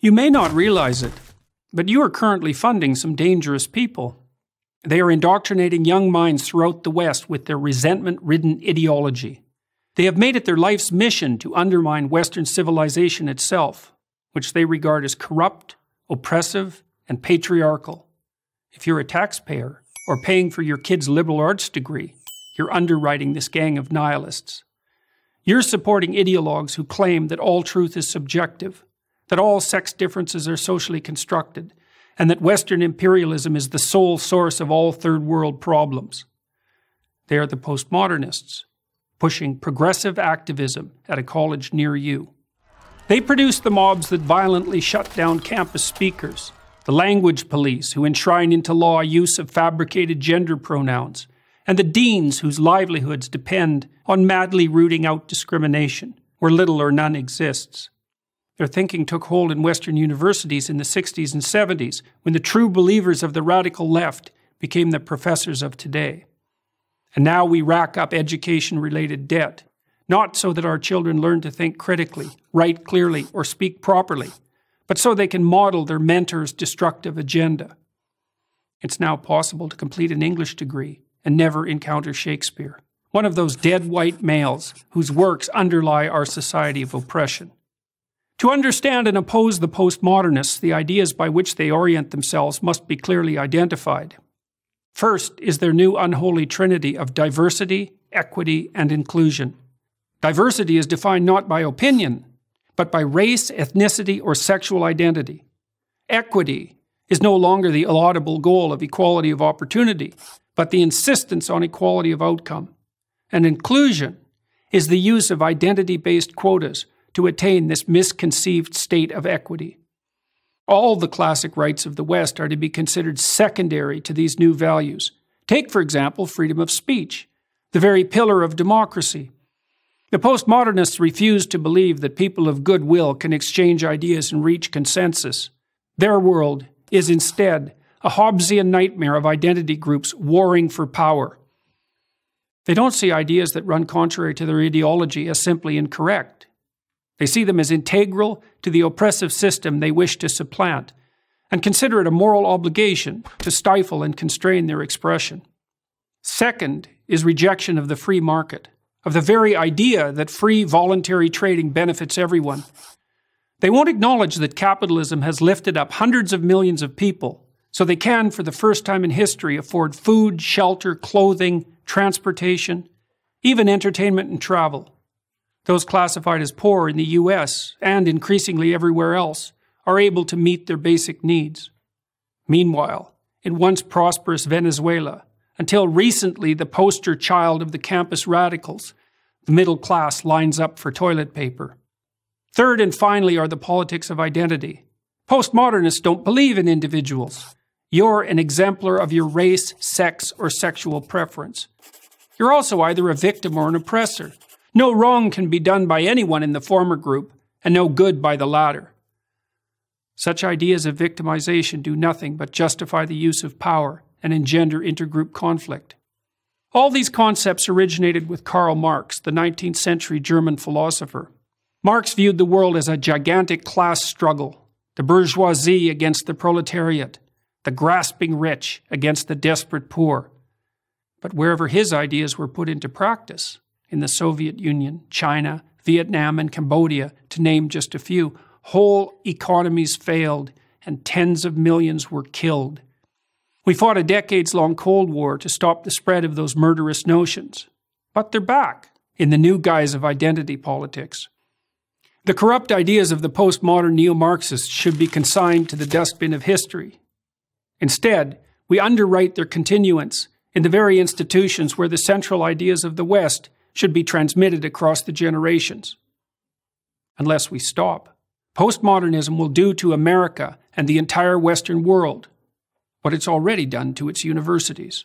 You may not realize it, but you are currently funding some dangerous people. They are indoctrinating young minds throughout the West with their resentment-ridden ideology. They have made it their life's mission to undermine Western civilization itself, which they regard as corrupt, oppressive, and patriarchal. If you're a taxpayer or paying for your kid's liberal arts degree, you're underwriting this gang of nihilists. You're supporting ideologues who claim that all truth is subjective, that all sex differences are socially constructed, and that Western imperialism is the sole source of all third world problems. They are the postmodernists, pushing progressive activism at a college near you. They produce the mobs that violently shut down campus speakers, the language police who enshrine into law use of fabricated gender pronouns, and the deans whose livelihoods depend on madly rooting out discrimination, where little or none exists. Their thinking took hold in Western universities in the 60s and 70s, when the true believers of the radical left became the professors of today. And now we rack up education-related debt, not so that our children learn to think critically, write clearly, or speak properly, but so they can model their mentor's destructive agenda. It's now possible to complete an English degree and never encounter Shakespeare, one of those dead white males whose works underlie our society of oppression. To understand and oppose the postmodernists, the ideas by which they orient themselves must be clearly identified. First is their new unholy trinity of diversity, equity, and inclusion. Diversity is defined not by opinion, but by race, ethnicity, or sexual identity. Equity is no longer the laudable goal of equality of opportunity, but the insistence on equality of outcome. And inclusion is the use of identity-based quotas to attain this misconceived state of equity. All the classic rights of the West are to be considered secondary to these new values. Take, for example, freedom of speech, the very pillar of democracy. The postmodernists refuse to believe that people of goodwill can exchange ideas and reach consensus. Their world is instead a Hobbesian nightmare of identity groups warring for power. They don't see ideas that run contrary to their ideology as simply incorrect. They see them as integral to the oppressive system they wish to supplant, and consider it a moral obligation to stifle and constrain their expression. Second is rejection of the free market, of the very idea that free voluntary trading benefits everyone. They won't acknowledge that capitalism has lifted up hundreds of millions of people, so they can, for the first time in history, afford food, shelter, clothing, transportation, even entertainment and travel. Those classified as poor in the US, and increasingly everywhere else, are able to meet their basic needs. Meanwhile, in once prosperous Venezuela, until recently the poster child of the campus radicals, the middle class lines up for toilet paper. Third and finally are the politics of identity. Postmodernists don't believe in individuals. You're an exemplar of your race, sex, or sexual preference. You're also either a victim or an oppressor. No wrong can be done by anyone in the former group, and no good by the latter. Such ideas of victimization do nothing but justify the use of power and engender intergroup conflict. All these concepts originated with Karl Marx, the 19th century German philosopher. Marx viewed the world as a gigantic class struggle, the bourgeoisie against the proletariat, the grasping rich against the desperate poor. But wherever his ideas were put into practice, in the Soviet Union, China, Vietnam, and Cambodia, to name just a few, whole economies failed and tens of millions were killed. We fought a decades-long Cold War to stop the spread of those murderous notions. But they're back in the new guise of identity politics. The corrupt ideas of the postmodern neo-Marxists should be consigned to the dustbin of history. Instead, we underwrite their continuance in the very institutions where the central ideas of the West should be transmitted across the generations. Unless we stop, postmodernism will do to America and the entire Western world what it's already done to its universities.